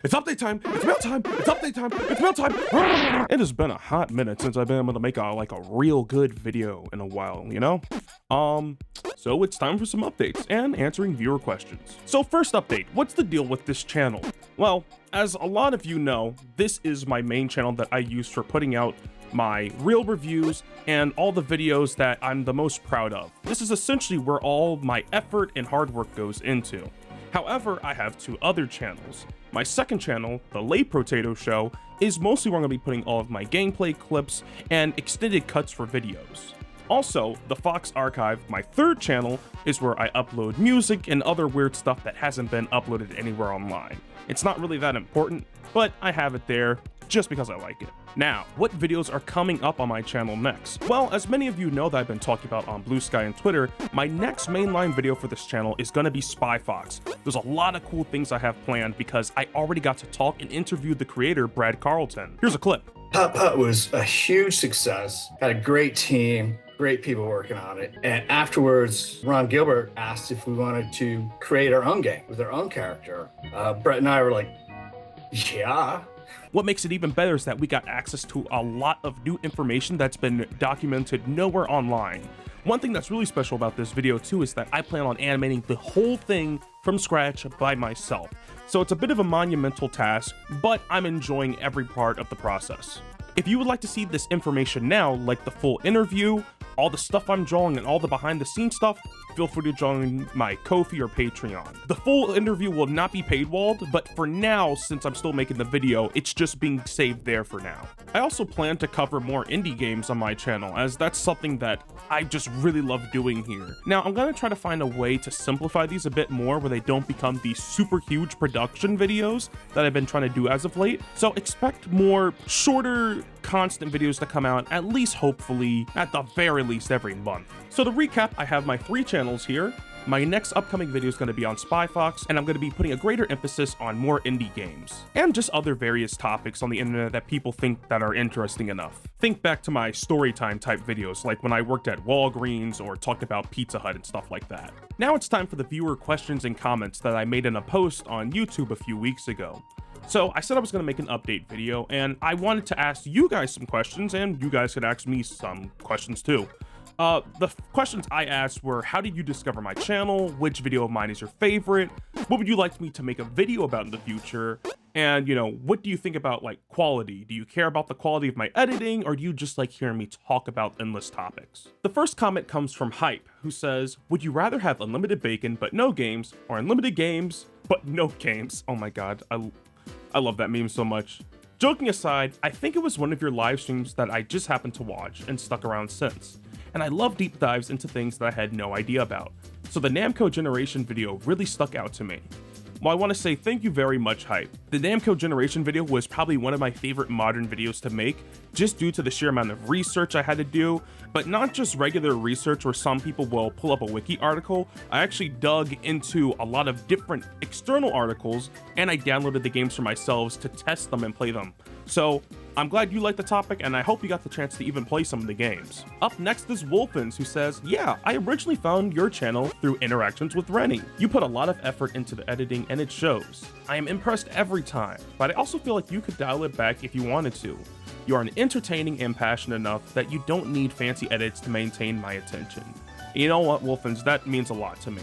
It's update time! It's mail time! It's update time! It's mail time! It has been a hot minute since I've been able to make a real good video in a while, you know? So it's time for some updates and answering viewer questions. So first update, what's the deal with this channel? Well, as a lot of you know, this is my main channel that I use for putting out my real reviews and all the videos that I'm the most proud of. This is essentially where all my effort and hard work goes into. However, I have two other channels. My second channel, The LyraArts Show, is mostly where I'm going to be putting all of my gameplay clips and extended cuts for videos. Also, the Fox Archive, my third channel, is where I upload music and other weird stuff that hasn't been uploaded anywhere online. It's not really that important, but I have it there just because I like it. Now, what videos are coming up on my channel next? Well, as many of you know that I've been talking about on Blue Sky and Twitter, my next mainline video for this channel is gonna be Spy Fox. There's a lot of cool things I have planned because I already got to talk and interview the creator, Brad Carlton. Here's a clip. Putt Putt was a huge success, had a great team, great people working on it. And afterwards, Ron Gilbert asked if we wanted to create our own game with our own character. Brett and I were like, yeah. What makes it even better is that we got access to a lot of new information that's been documented nowhere online. One thing that's really special about this video too is that I plan on animating the whole thing from scratch by myself. So it's a bit of a monumental task, but I'm enjoying every part of the process. If you would like to see this information now, like the full interview, all the stuff I'm drawing and all the behind the scenes stuff, feel free to join my Ko-fi or Patreon. The full interview will not be paywalled, but for now, since I'm still making the video, it's just being saved there for now. I also plan to cover more indie games on my channel, as that's something that I just really love doing here. Now, I'm gonna try to find a way to simplify these a bit more where they don't become these super huge production videos that I've been trying to do as of late. So expect more shorter, constant videos to come out, at least hopefully, at the very least every month. So to recap, I have my 3 channels here. My next upcoming video is going to be on Spy Fox, and I'm going to be putting a greater emphasis on more indie games, and just other various topics on the internet that people think that are interesting enough. Think back to my storytime type videos, like when I worked at Walgreens or talked about Pizza Hut and stuff like that. Now it's time for the viewer questions and comments that I made in a post on YouTube a few weeks ago. So I said I was going to make an update video, and I wanted to ask you guys some questions, and you guys could ask me some questions too. The questions I asked were, how did you discover my channel? Which video of mine is your favorite? What would you like me to make a video about in the future? And, you know, what do you think about, like, quality? Do you care about the quality of my editing, or do you just like hearing me talk about endless topics? The first comment comes from Hype, who says, would you rather have unlimited bacon but no games, or unlimited games but no games? Oh my god, I love that meme so much. Joking aside, I think it was one of your live streams that I just happened to watch and stuck around since. And I love deep dives into things that I had no idea about. So the Namco Generation video really stuck out to me. Well, I want to say thank you very much, Hype. The Namco Generation video was probably one of my favorite modern videos to make, just due to the sheer amount of research I had to do, but not just regular research where some people will pull up a wiki article. I actually dug into a lot of different external articles, and I downloaded the games for myself to test them and play them. So I'm glad you liked the topic, and I hope you got the chance to even play some of the games. Up next is Wolfins, who says, yeah, I originally found your channel through interactions with Rennie. You put a lot of effort into the editing, and it shows. I am impressed every time, but I also feel like you could dial it back if you wanted to. You are entertaining and passionate enough that you don't need fancy edits to maintain my attention. And you know what, Wolfins, that means a lot to me.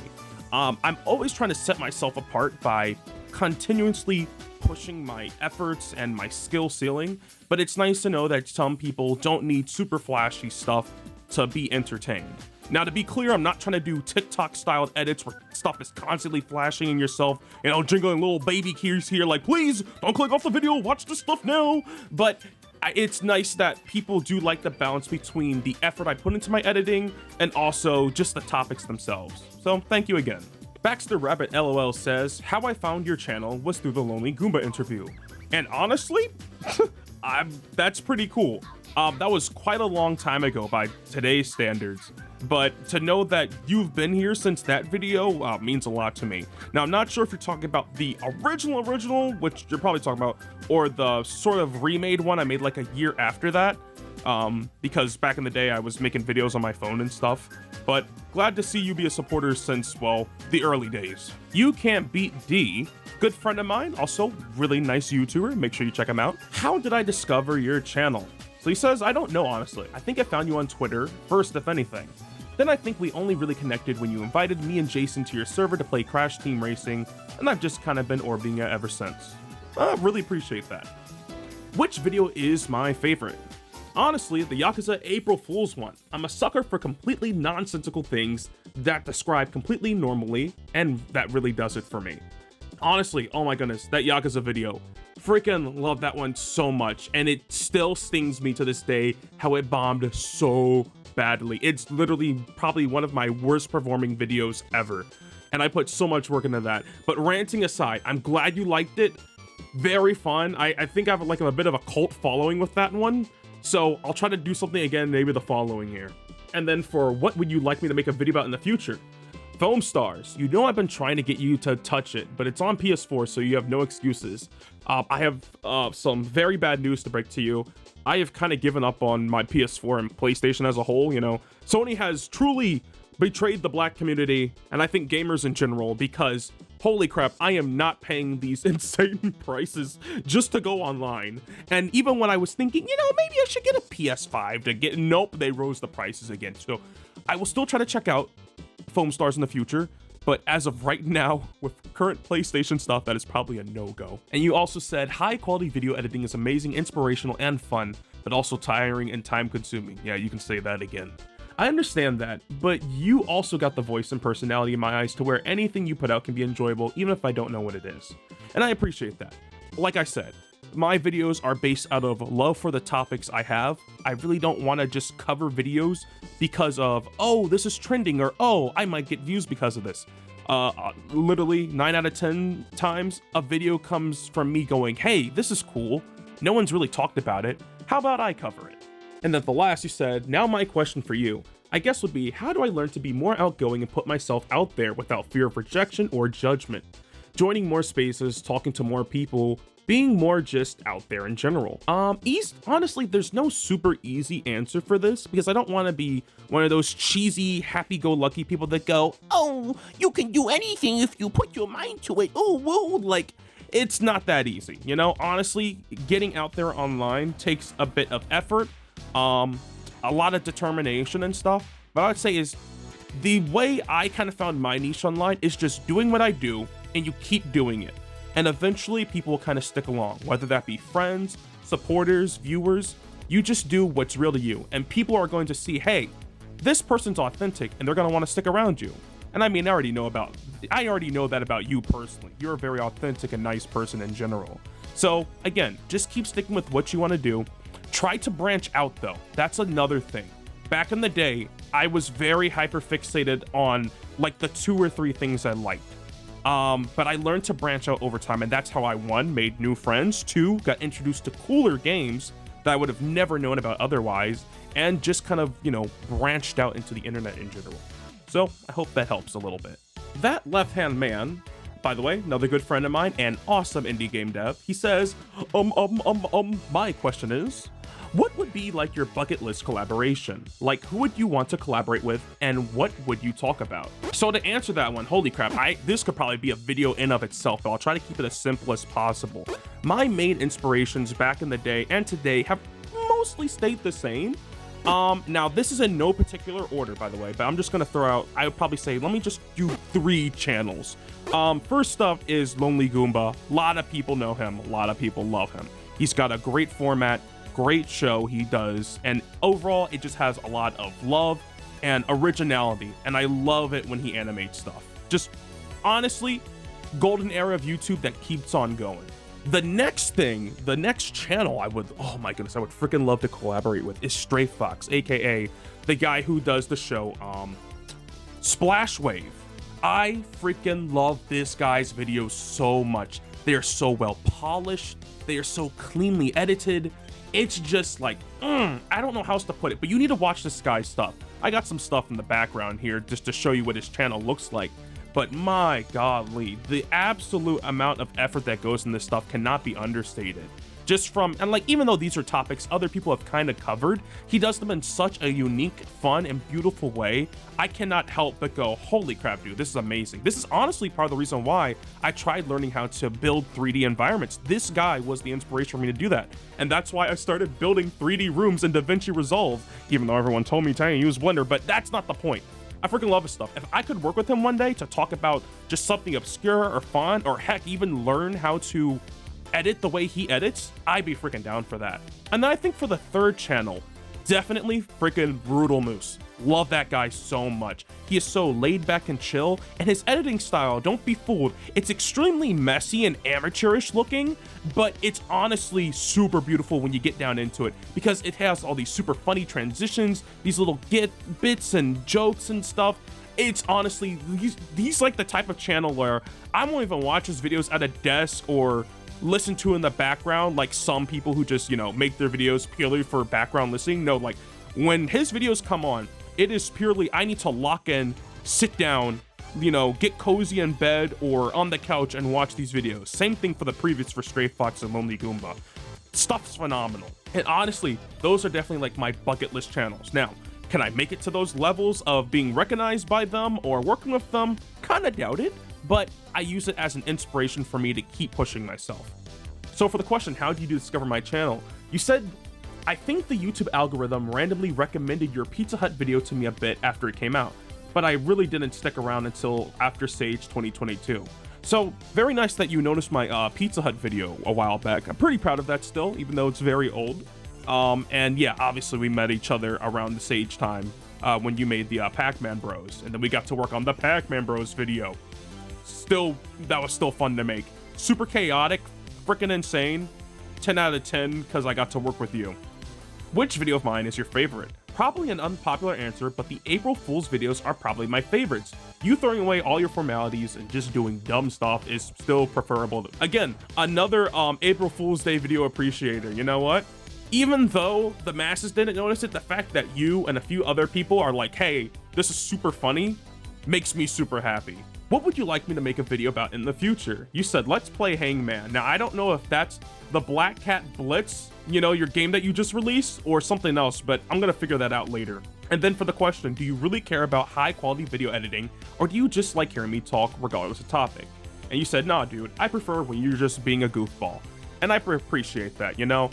I'm always trying to set myself apart by continuously pushing my efforts and my skill ceiling, but it's nice to know that some people don't need super flashy stuff to be entertained. Now, to be clear, I'm not trying to do TikTok styled edits where stuff is constantly flashing in yourself, you know, jingling little baby keys here like, please don't click off the video, watch this stuff now. But it's nice that people do like the balance between the effort I put into my editing and also just the topics themselves. So thank you again. Baxter Rabbit LOL says, how I found your channel was through the Lonely Goomba interview. And honestly, that's pretty cool. That was quite a long time ago by today's standards, but to know that you've been here since that video means a lot to me. Now, I'm not sure if you're talking about the original, which you're probably talking about, or the sort of remade one I made like a year after that, because back in the day I was making videos on my phone and stuff, but glad to see you be a supporter since, well, the early days. You Can't Beat D, good friend of mine, also really nice YouTuber, make sure you check him out. How did I discover your channel? So he says, I don't know honestly, I think I found you on Twitter first if anything. Then I think we only really connected when you invited me and Jason to your server to play Crash Team Racing, and I've just kind of been orbiting it ever since. Really appreciate that. Which video is my favorite? Honestly, the Yakuza April Fool's one. I'm a sucker for completely nonsensical things that describe completely normally, and that really does it for me. Honestly, oh my goodness, that Yakuza video. Freaking love that one so much, and it still stings me to this day how it bombed so badly. It's literally probably one of my worst performing videos ever, and I put so much work into that. But ranting aside, I'm glad you liked it. Very fun. I think I have like a bit of a cult following with that one, so I'll try to do something again maybe the following year. And then for what would you like me to make a video about in the future? Foam Stars, you know I've been trying to get you to touch it, but it's on PS4, so you have no excuses. I have some very bad news to break to you. I have kind of given up on my PS4 and PlayStation as a whole, you know. Sony has truly betrayed the black community, and I think gamers in general, because holy crap, I am not paying these insane prices just to go online. And even when I was thinking, you know, maybe I should get a PS5 to get, nope, they rose the prices again. So I will still try to check out Foam Stars in the future, but as of right now, with current PlayStation stuff, that is probably a no-go. And you also said, high quality video editing is amazing, inspirational, and fun, but also tiring and time-consuming. Yeah, you can say that again. I understand that, but you also got the voice and personality in my eyes to where anything you put out can be enjoyable, even if I don't know what it is. And I appreciate that. Like I said, my videos are based out of love for the topics I have. I really don't want to just cover videos because of, oh, this is trending, or oh, I might get views because of this. Literally 9 out of 10 times a video comes from me going, hey, this is cool. No one's really talked about it. How about I cover it? And then the last you said, now my question for you, I guess would be, how do I learn to be more outgoing and put myself out there without fear of rejection or judgment? Joining more spaces, talking to more people, being more just out there in general. Honestly, there's no super easy answer for this because I don't want to be one of those cheesy, happy-go-lucky people that go, oh, you can do anything if you put your mind to it. Oh, whoa, like, it's not that easy. You know, honestly, getting out there online takes a bit of effort, a lot of determination and stuff. But I would say is the way I kind of found my niche online is just doing what I do and you keep doing it. And eventually people will kind of stick along, whether that be friends, supporters, viewers. You just do what's real to you, and people are going to see, hey, this person's authentic, and they're going to want to stick around you. And I mean, I already know that about you personally. You're a very authentic and nice person in general. So again, just keep sticking with what you want to do. Try to branch out though. That's another thing. Back in the day, I was very hyper fixated on like the 2 or 3 things I liked. But I learned to branch out over time, and that's how I, 1, made new friends, 2, got introduced to cooler games that I would have never known about otherwise, and just kind of, you know, branched out into the internet in general. So I hope that helps a little bit. That left-hand man, by the way, another good friend of mine, and awesome indie game dev, he says, my question is, what would be like your bucket list collaboration? Like, who would you want to collaborate with, and what would you talk about? So to answer that one, holy crap, this could probably be a video in of itself, but I'll try to keep it as simple as possible. My main inspirations back in the day and today have mostly stayed the same. Now this is in no particular order, by the way, but I'm just gonna throw out, I would probably say, let me just do 3 channels. First up is Lonely Goomba. A lot of people know him, a lot of people love him. He's got a great format, great show he does, and overall it just has a lot of love and originality, and I love it when he animates stuff. Just honestly, golden era of YouTube that keeps on going. The next channel I would, oh my goodness, I would freaking love to collaborate with is Stray Fox, aka the guy who does the show Splash Wave. I freaking love this guy's videos so much. They are so well polished, they are so cleanly edited. It's just like, I don't know how else to put it, but you need to watch this guy's stuff. I got some stuff in the background here just to show you what his channel looks like. but my godly, the absolute amount of effort that goes in this stuff cannot be understated. Just from, and like, even though these are topics other people have kind of covered, he does them in such a unique, fun, and beautiful way. I cannot help but go, holy crap, dude, this is amazing. This is honestly part of the reason why I tried learning how to build 3D environments. This guy was the inspiration for me to do that. And that's why I started building 3D rooms in DaVinci Resolve, even though everyone told me to use Blender, but that's not the point. I freaking love his stuff. If I could work with him one day to talk about just something obscure or fun, or heck, even learn how to edit the way he edits, I'd be freaking down for that. And then I think for the third channel, definitely freaking Brutal Moose. Love that guy so much. He is so laid back and chill, and his editing style, don't be fooled, it's extremely messy and amateurish looking, but it's honestly super beautiful when you get down into it, because it has all these super funny transitions, these little bits and jokes and stuff. It's honestly, he's like the type of channel where I won't even watch his videos at a desk or listen to in the background like some people who just, you know, make their videos purely for background listening. No, like when his videos come on, it is purely, I need to lock in, sit down, you know, get cozy in bed or on the couch and watch these videos. Same thing for the previous for Stray Fox and Lonely Goomba. Stuff's phenomenal. And honestly, those are definitely like my bucket list channels. Now, can I make it to those levels of being recognized by them or working with them? Kinda doubt it, but I use it as an inspiration for me to keep pushing myself. So for the question, how do you discover my channel? You said, I think the YouTube algorithm randomly recommended your Pizza Hut video to me a bit after it came out, but I really didn't stick around until after Sage 2022. So very nice that you noticed my Pizza Hut video a while back. I'm pretty proud of that still, even though it's very old. And yeah, obviously we met each other around the Sage time when you made the Pac-Man Bros, and then we got to work on the Pac-Man Bros video. Still, that was still fun to make. Super chaotic, freaking insane. 10 out of 10 because I got to work with you. Which video of mine is your favorite? Probably an unpopular answer, but the April Fool's videos are probably my favorites. You throwing away all your formalities and just doing dumb stuff is still preferable. Again, another April Fool's Day video appreciator. You know what? Even though the masses didn't notice it, the fact that you and a few other people are like, hey, this is super funny, makes me super happy. What would you like me to make a video about in the future? You said, let's play Hangman. Now, I don't know if that's the Black Cat Blitz, you know, your game that you just released, or something else, but I'm gonna figure that out later. And then for the question, do you really care about high quality video editing, or do you just like hearing me talk regardless of topic? And you said, nah, dude, I prefer when you're just being a goofball. And I appreciate that, you know?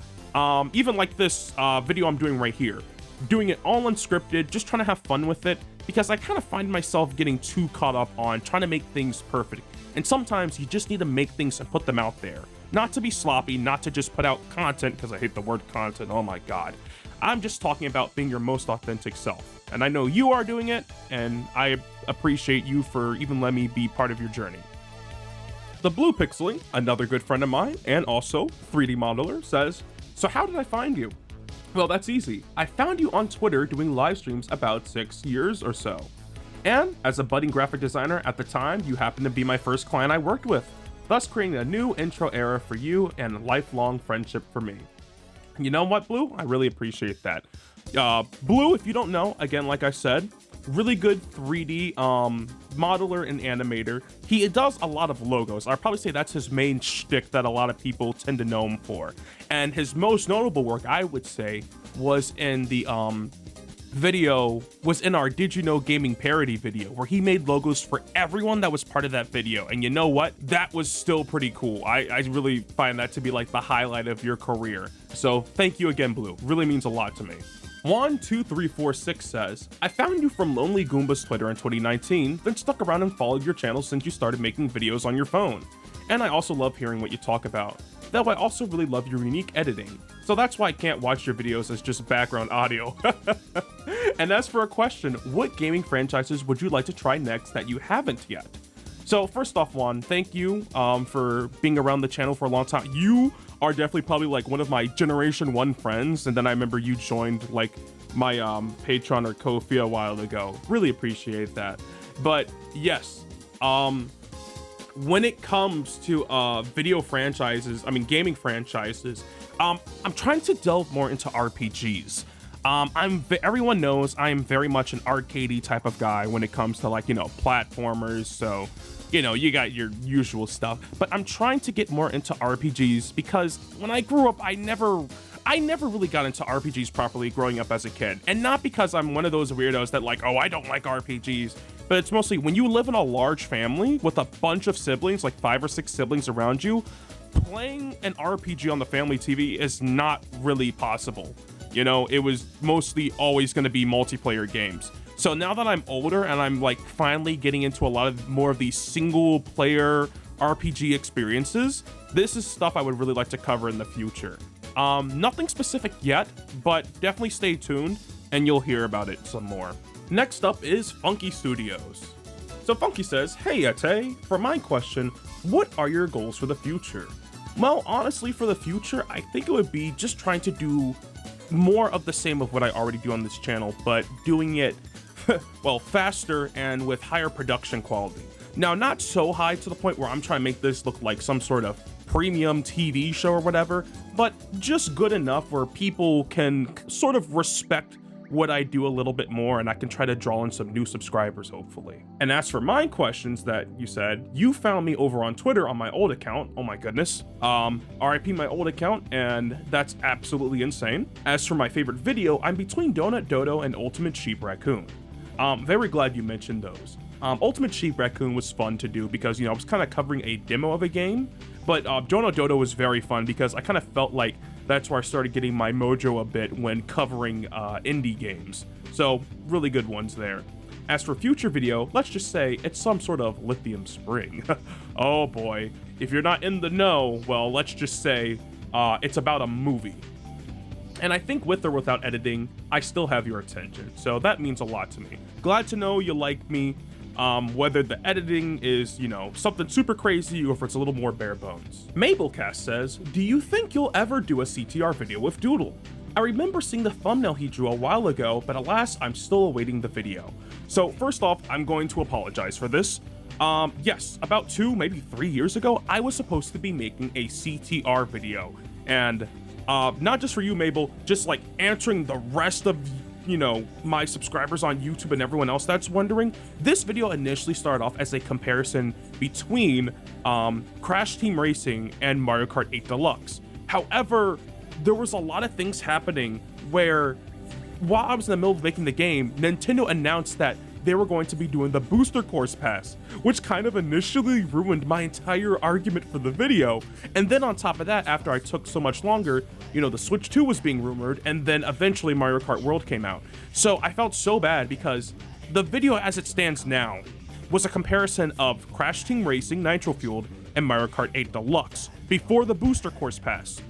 Even like this video I'm doing right here, doing it all unscripted, just trying to have fun with it, because I kind of find myself getting too caught up on trying to make things perfect. And sometimes you just need to make things and put them out there. Not to be sloppy, not to just put out content, because I hate the word content, oh my god. I'm just talking about being your most authentic self. And I know you are doing it, and I appreciate you for even letting me be part of your journey. The Blue Pixeling, another good friend of mine, and also 3D modeler, says, so how did I find you? Well, that's easy. I found you on Twitter doing live streams about 6 years or so. And as a budding graphic designer at the time, you happened to be my first client I worked with, thus creating a new intro era for you and a lifelong friendship for me. You know what, Blue? I really appreciate that. Blue, if you don't know, again, like I said, really good 3D modeler and animator. He does a lot of logos. I'd probably say that's his main shtick that a lot of people tend to know him for. And his most notable work, I would say, was in the our Did You Know Gaming parody video, where he made logos for everyone that was part of that video. And you know what? That was still pretty cool. I really find that to be like the highlight of your career. So thank you again, Blue. Really means a lot to me. 12346 says, I found you from Lonely Goomba's Twitter in 2019, then stuck around and followed your channel since you started making videos on your phone. And I also love hearing what you talk about. Though I also really love your unique editing. So that's why I can't watch your videos as just background audio. And as for a question, what gaming franchises would you like to try next that you haven't yet? So first off, Juan, thank you for being around the channel for a long time. You are definitely probably like one of my Generation 1 friends, and then I remember you joined like my Patreon or Ko-fi a while ago. Really appreciate that. But yes, when it comes to video franchises, I mean gaming franchises, I'm trying to delve more into RPGs. Everyone knows I'm very much an arcadey type of guy when it comes to, like, you know, platformers. So, you know, you got your usual stuff, but I'm trying to get more into RPGs because when I grew up, I never really got into RPGs properly growing up as a kid. And not because I'm one of those weirdos that like, oh, I don't like RPGs, but it's mostly when you live in a large family with a bunch of siblings, like 5 or 6 siblings around you, playing an RPG on the family TV is not really possible. You know, it was mostly always going to be multiplayer games. So now that I'm older and I'm like finally getting into a lot of more of these single player RPG experiences, this is stuff I would really like to cover in the future. Nothing specific yet, but definitely stay tuned and you'll hear about it some more. Next up is Funky Studios. So Funky says, hey Ate, for my question, what are your goals for the future? Well, honestly, for the future, I think it would be just trying to do more of the same of what I already do on this channel, but doing it, well, faster and with higher production quality. Now, not so high to the point where I'm trying to make this look like some sort of premium TV show or whatever, but just good enough where people can sort of respect what I do a little bit more, and I can try to draw in some new subscribers, hopefully. And as for my questions that you said, you found me over on Twitter on my old account. Oh my goodness. RIP my old account, and that's absolutely insane. As for my favorite video, I'm between Donut Dodo and Ultimate Sheep Raccoon. Very glad you mentioned those. Ultimate Sheep Raccoon was fun to do because, you know, I was kind of covering a demo of a game, but Donut Dodo was very fun because I kind of felt like that's where I started getting my mojo a bit when covering indie games. So really good ones there. As for future video, let's just say it's some sort of lithium spring. Oh boy, if you're not in the know, well, let's just say it's about a movie. And I think with or without editing, I still have your attention. So that means a lot to me. Glad to know you like me. Whether the editing is, you know, something super crazy or if it's a little more bare bones. Mabelcast says, do you think you'll ever do a CTR video with Doodle? I remember seeing the thumbnail he drew a while ago, but alas, I'm still awaiting the video. So first off, I'm going to apologize for this. Yes, about 2, maybe 3 years ago, I was supposed to be making a CTR video. And not just for you, Mabel, just like answering the rest of, you know, my subscribers on YouTube and everyone else that's wondering. This video initially started off as a comparison between Crash Team Racing and Mario Kart 8 Deluxe. However, there was a lot of things happening where while I was in the middle of making the game, Nintendo announced that they were going to be doing the Booster Course Pass, which kind of initially ruined my entire argument for the video. And then on top of that, after I took so much longer, you know, the Switch 2 was being rumored, and then eventually Mario Kart World came out. So I felt so bad because the video as it stands now was a comparison of Crash Team Racing Nitro Fueled and Mario Kart 8 Deluxe before the Booster Course Pass.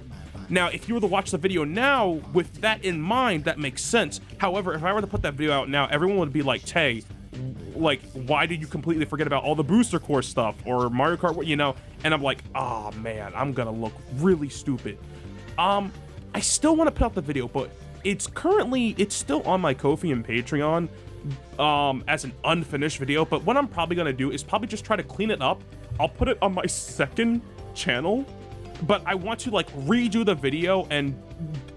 Now, if you were to watch the video now with that in mind, that makes sense. However, if I were to put that video out now, everyone would be like, Tay, like, why did you completely forget about all the Booster Course stuff or Mario Kart, you know? And I'm like, oh man, I'm gonna look really stupid. I still want to put out the video, but it's still on my Ko-fi and Patreon as an unfinished video. But what I'm probably gonna do is probably just try to clean it up. I'll put it on my second channel, but I want to like redo the video and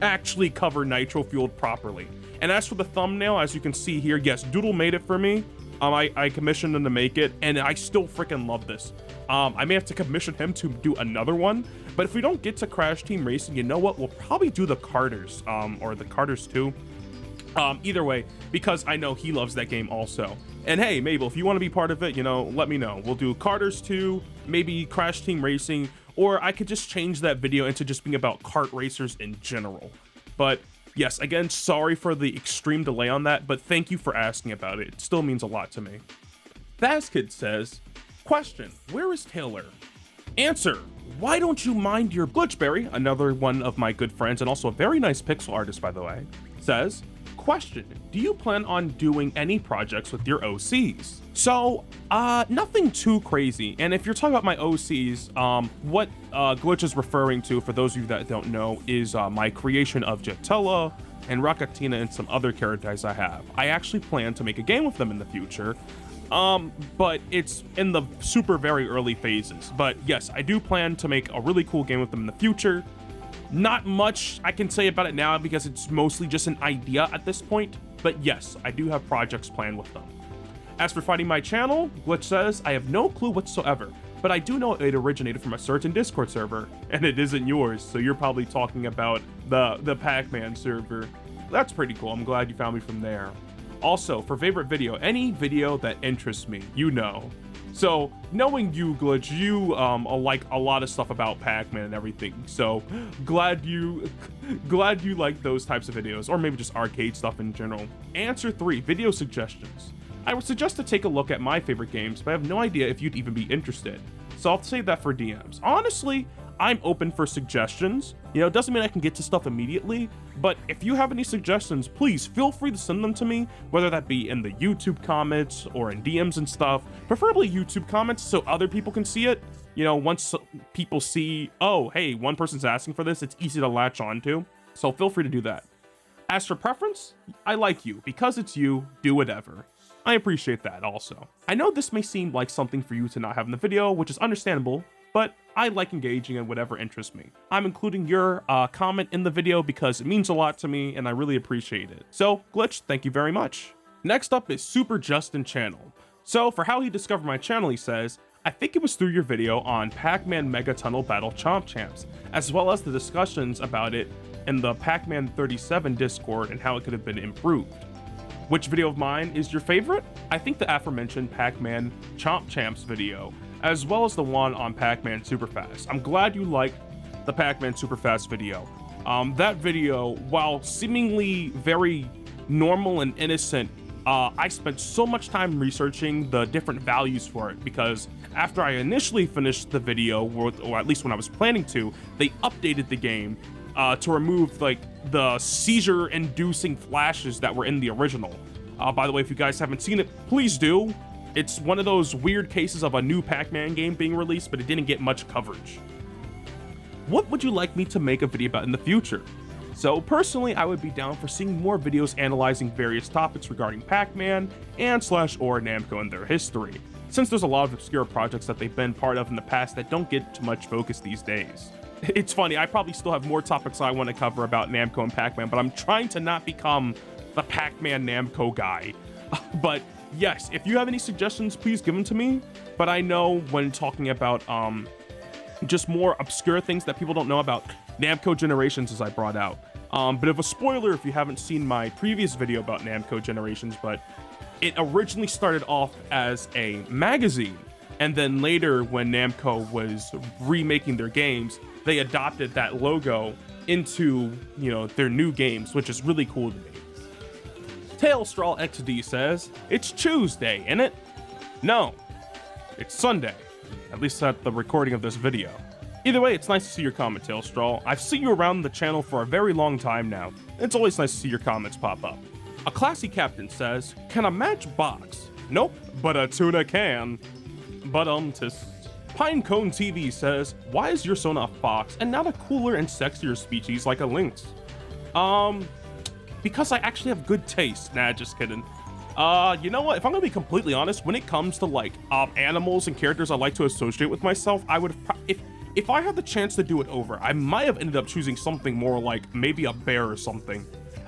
actually cover Nitro Fueled properly. And as for the thumbnail, as you can see here, yes, Doodle made it for me. I commissioned him to make it, and I still freaking love this. I may have to commission him to do another one, but if we don't get to Crash Team Racing, you know what? We'll probably do the Carters, or the Carters 2. Either way, because I know he loves that game also. And hey, Mabel, if you want to be part of it, you know, let me know. We'll do Carters 2, maybe Crash Team Racing, or I could just change that video into just being about kart racers in general. But yes, again, sorry for the extreme delay on that, but thank you for asking about it. It still means a lot to me. Thazkid says, question, where is Taylor? Answer, why don't you mind your Glitchberry, another one of my good friends and also a very nice pixel artist, by the way, says, question, do you plan on doing any projects with your OCs? So, nothing too crazy. And if you're talking about my OCs, what Glitch is referring to, for those of you that don't know, is my creation of Jetella and Rockatina and some other characters I have. I actually plan to make a game with them in the future, but it's in the super very early phases. But yes, I do plan to make a really cool game with them in the future. Not much I can say about it now because it's mostly just an idea at this point, but yes, I do have projects planned with them. As for finding my channel, Glitch says, I have no clue whatsoever, but I do know it originated from a certain Discord server, and it isn't yours, so you're probably talking about the Pac-Man server. That's pretty cool, I'm glad you found me from there. Also, for favorite video, any video that interests me, you know. So, knowing you, Glitch, you like a lot of stuff about Pac-Man and everything, so glad you like those types of videos, or maybe just arcade stuff in general. Answer 3, video suggestions. I would suggest to take a look at my favorite games, but I have no idea if you'd even be interested. So I'll save that for DMs. Honestly, I'm open for suggestions. You know, it doesn't mean I can get to stuff immediately, but if you have any suggestions, please feel free to send them to me, whether that be in the YouTube comments or in DMs and stuff, preferably YouTube comments so other people can see it. You know, once people see, oh, hey, one person's asking for this, it's easy to latch onto. So feel free to do that. As for preference, I like you. Because it's you, do whatever. I appreciate that also. I know this may seem like something for you to not have in the video, which is understandable, but I like engaging in whatever interests me. I'm including your comment in the video because it means a lot to me and I really appreciate it. So, Glitch, thank you very much. Next up is Super Justin Channel. So, for how he discovered my channel, he says, I think it was through your video on Pac-Man Mega Tunnel Battle Chomp Champs, as well as the discussions about it in the Pac-Man 37 Discord and how it could have been improved. Which video of mine is your favorite? I think the aforementioned Pac-Man Chomp Champs video, as well as the one on Pac-Man Superfast. I'm glad you liked the Pac-Man Superfast video. That video, while seemingly very normal and innocent, I spent so much time researching the different values for it because after I initially finished the video, or at least when I was planning to, they updated the game to remove like the seizure-inducing flashes that were in the original. By the way, if you guys haven't seen it, please do. It's one of those weird cases of a new Pac-Man game being released, but it didn't get much coverage. What would you like me to make a video about in the future? So personally, I would be down for seeing more videos analyzing various topics regarding Pac-Man and /or Namco and their history, since there's a lot of obscure projects that they've been part of in the past that don't get too much focus these days. It's funny, I probably still have more topics I want to cover about Namco and Pac-Man, but I'm trying to not become the Pac-Man Namco guy. But yes, if you have any suggestions, please give them to me. But I know when talking about just more obscure things that people don't know about, Namco Generations, as I brought out. Bit of a spoiler if you haven't seen my previous video about Namco Generations, but it originally started off as a magazine. And then later, when Namco was remaking their games, they adopted that logo into, you know, their new games, which is really cool to me. Tailstraw XD says, it's Tuesday, innit? No, it's Sunday. At least at the recording of this video. Either way, it's nice to see your comment, Tailstraw. I've seen you around the channel for a very long time now. It's always nice to see your comments pop up. A Classy Captain says, can a match box? Nope, but a tuna can. But Pinecone TV says, why is your Sona a fox and not a cooler and sexier species like a lynx? Because I actually have good taste. Nah, just kidding. You know what? If I'm gonna be completely honest, when it comes to like animals and characters I like to associate with myself, I would if I had the chance to do it over, I might have ended up choosing something more like maybe a bear or something.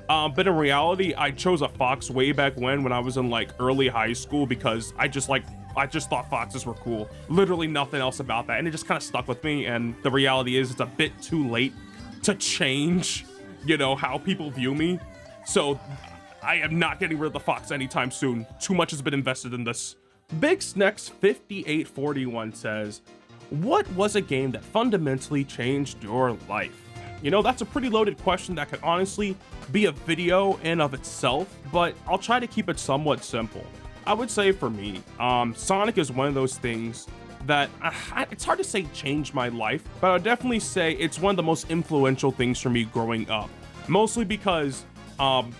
But in reality, I chose a fox way back when I was in like early high school because I just thought foxes were cool. Literally nothing else about that, and it just kind of stuck with me. And the reality is, it's a bit too late to change, you know, how people view me. So I am not getting rid of the fox anytime soon. Too much has been invested in this. Big Snex 5841 says, what was a game that fundamentally changed your life? You know, that's a pretty loaded question that could honestly be a video in of itself, but I'll try to keep it somewhat simple. I would say for me, Sonic is one of those things that it's hard to say changed my life, but I would definitely say it's one of the most influential things for me growing up. Mostly because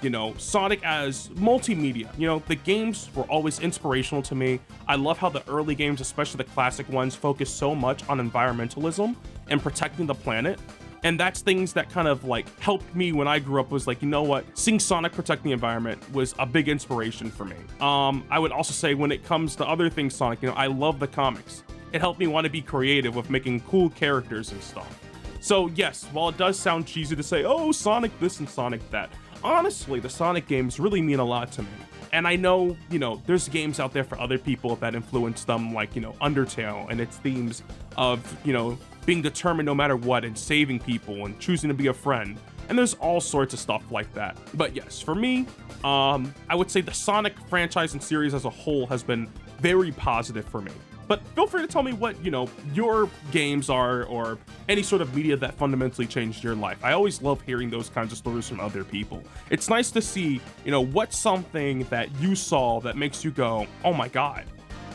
you know, Sonic as multimedia, you know, the games were always inspirational to me. I love how the early games, especially the classic ones, focus so much on environmentalism and protecting the planet. And that's things that kind of like helped me when I grew up, was like, you know what, seeing Sonic protect the environment was a big inspiration for me. I would also say when it comes to other things Sonic, you know, I love the comics. It helped me want to be creative with making cool characters and stuff. So yes, while it does sound cheesy to say, oh, Sonic this and Sonic that, honestly, the Sonic games really mean a lot to me. And I know, you know, there's games out there for other people that influence them, like, you know, Undertale and its themes of, you know, being determined no matter what and saving people and choosing to be a friend. And there's all sorts of stuff like that. But yes, for me, I would say the Sonic franchise and series as a whole has been very positive for me. But feel free to tell me what, you know, your games are, or any sort of media that fundamentally changed your life. I always love hearing those kinds of stories from other people. It's nice to see, you know, what's something that you saw that makes you go, oh my God,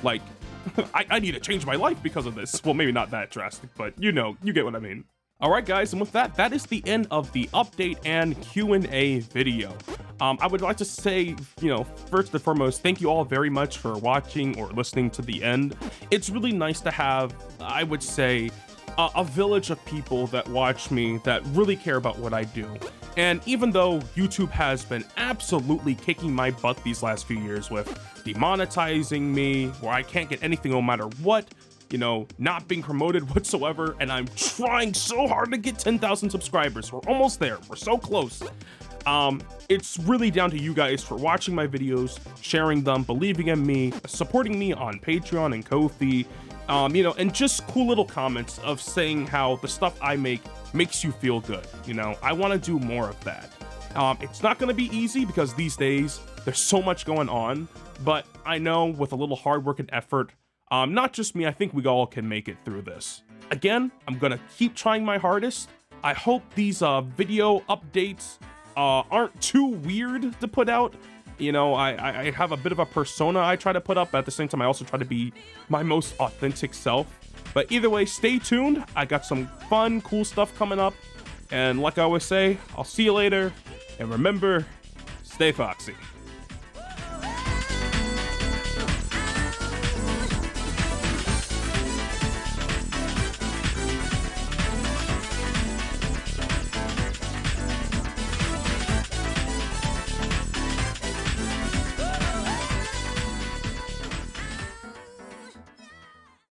like, I need to change my life because of this. Well, maybe not that drastic, but you know, you get what I mean. All right, guys, and with that, that is the end of the update and Q&A video. I would like to say, you know, first and foremost, thank you all very much for watching or listening to the end. It's really nice to have, I would say, a village of people that watch me that really care about what I do. And even though YouTube has been absolutely kicking my butt these last few years with demonetizing me, where I can't get anything no matter what, you know, not being promoted whatsoever, and I'm trying so hard to get 10,000 subscribers. We're almost there. We're so close. It's really down to you guys for watching my videos, sharing them, believing in me, supporting me on Patreon and Ko-fi, you know, and just cool little comments of saying how the stuff I make makes you feel good. You know, I want to do more of that. It's not going to be easy because these days there's so much going on, but I know with a little hard work and effort, not just me, I think we all can make it through this. Again, I'm gonna keep trying my hardest. I hope these video updates aren't too weird to put out. You know, I have a bit of a persona I try to put up, but at the same time, I also try to be my most authentic self. But either way, stay tuned. I got some fun, cool stuff coming up. And like I always say, I'll see you later. And remember, stay foxy.